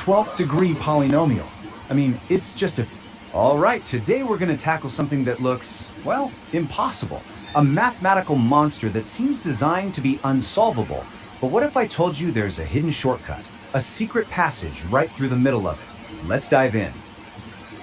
12th degree polynomial. I mean, it's just a... All right, today we're going to tackle something that looks, well, impossible. A mathematical monster that seems designed to be unsolvable. But what if I told you there's a hidden shortcut, a secret passage right through the middle of it? Let's dive in.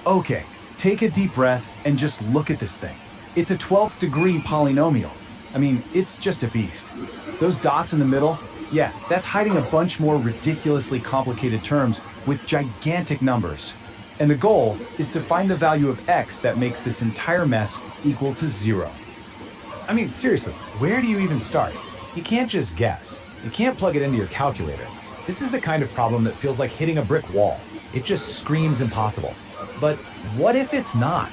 Okay, take a deep breath and just look at this thing. It's a 12th degree polynomial. I mean, it's just a beast. Those dots in the middle, yeah, that's hiding a bunch more ridiculously complicated terms with gigantic numbers. And the goal is to find the value of x that makes this entire mess equal to 0. I mean, seriously, where do you even start? You can't just guess. You can't plug it into your calculator. This is the kind of problem that feels like hitting a brick wall. It just screams impossible. But what if it's not?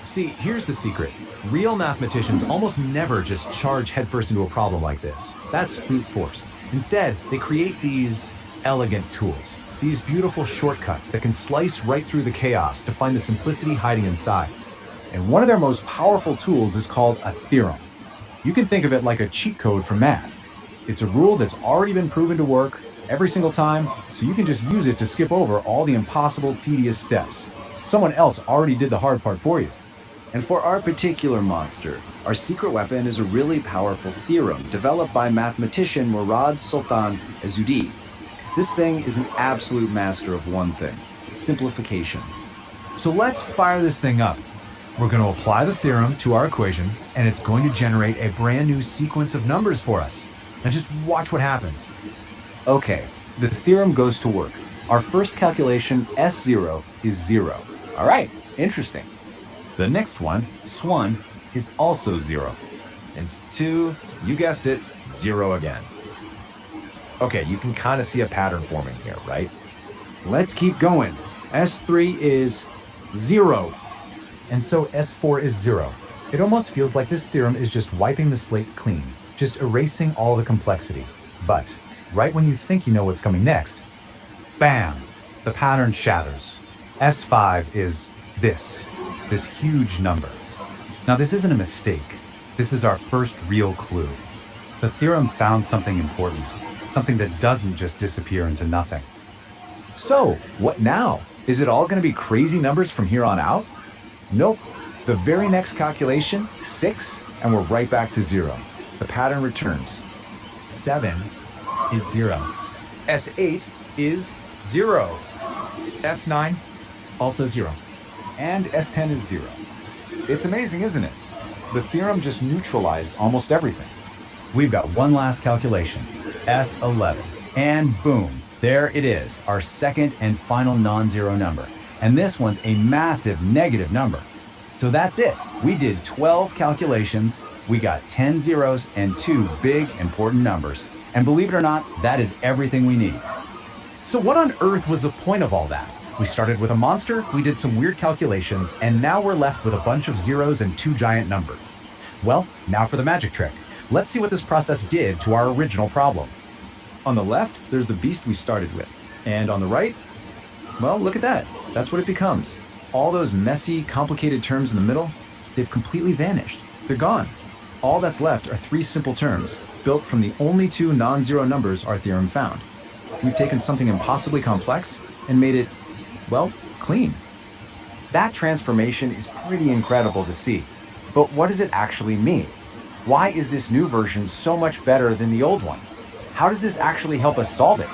See, here's the secret. Real mathematicians almost never just charge headfirst into a problem like this. That's brute force. Instead, they create these elegant tools, these beautiful shortcuts that can slice right through the chaos to find the simplicity hiding inside. And one of their most powerful tools is called a theorem. You can think of it like a cheat code for math. It's a rule that's already been proven to work every single time, so you can just use it to skip over all the impossible, tedious steps. Someone else already did the hard part for you. And for our particular monster, our secret weapon is a really powerful theorem developed by mathematician Murad Sultan Azudi. This thing is an absolute master of one thing: simplification. So let's fire this thing up. We're going to apply the theorem to our equation, and it's going to generate a brand new sequence of numbers for us. Now just watch what happens. Okay, the theorem goes to work. Our first calculation, S0, is 0. All right, interesting. The next one, S1, is also 0. And S2, you guessed it, 0 again. Okay, you can kind of see a pattern forming here, right? Let's keep going. S3 is 0. And so S4 is 0. It almost feels like this theorem is just wiping the slate clean, just erasing all the complexity. But right when you think you know what's coming next, bam, the pattern shatters. S5 is this huge number. Now this isn't a mistake. This is our first real clue. The theorem found something important, something that doesn't just disappear into nothing. So, what now? Is it all going to be crazy numbers from here on out? Nope. The very next calculation, 6, and we're right back to 0. The pattern returns. 7 is 0. S8 is 0. S9, also 0. And S10 is 0. It's amazing, isn't it? The theorem just neutralized almost everything. We've got one last calculation, S11. And boom, there it is, our second and final non-zero number. And this one's a massive negative number. So that's it. We did 12 calculations, we got 10 zeros and 2 big important numbers. And believe it or not, that is everything we need. So what on earth was the point of all that? We started with a monster, we did some weird calculations, and now we're left with a bunch of zeros and 2 giant numbers. Well, now for the magic trick. Let's see what this process did to our original problem. On the left, there's the beast we started with. And on the right, well, look at that. That's what it becomes. All those messy, complicated terms in the middle, they've completely vanished. They're gone. All that's left are 3 simple terms, built from the only 2 non-zero numbers our theorem found. We've taken something impossibly complex and made it, well, clean. That transformation is pretty incredible to see. But what does it actually mean? Why is this new version so much better than the old one? How does this actually help us solve it?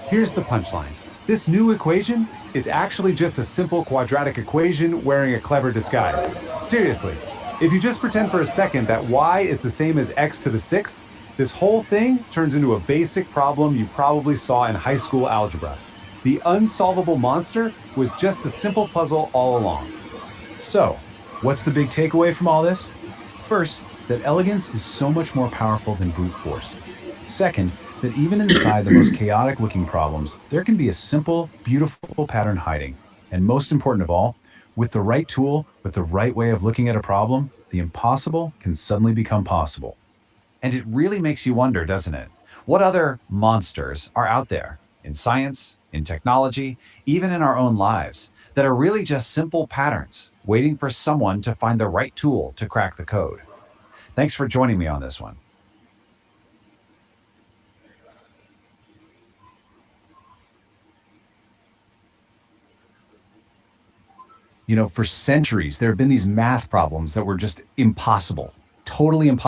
Here's the punchline. This new equation is actually just a simple quadratic equation wearing a clever disguise. Seriously, if you just pretend for a second that y is the same as x to the 6th, this whole thing turns into a basic problem you probably saw in high school algebra. The unsolvable monster was just a simple puzzle all along. So, what's the big takeaway from all this? First, that elegance is so much more powerful than brute force. Second, that even inside the most chaotic looking problems, there can be a simple, beautiful pattern hiding. And most important of all, with the right tool, with the right way of looking at a problem, the impossible can suddenly become possible. And it really makes you wonder, doesn't it? What other monsters are out there in science, in technology, even in our own lives, that are really just simple patterns, waiting for someone to find the right tool to crack the code? Thanks for joining me on this one. You know, for centuries, there have been these math problems that were just impossible, totally impossible.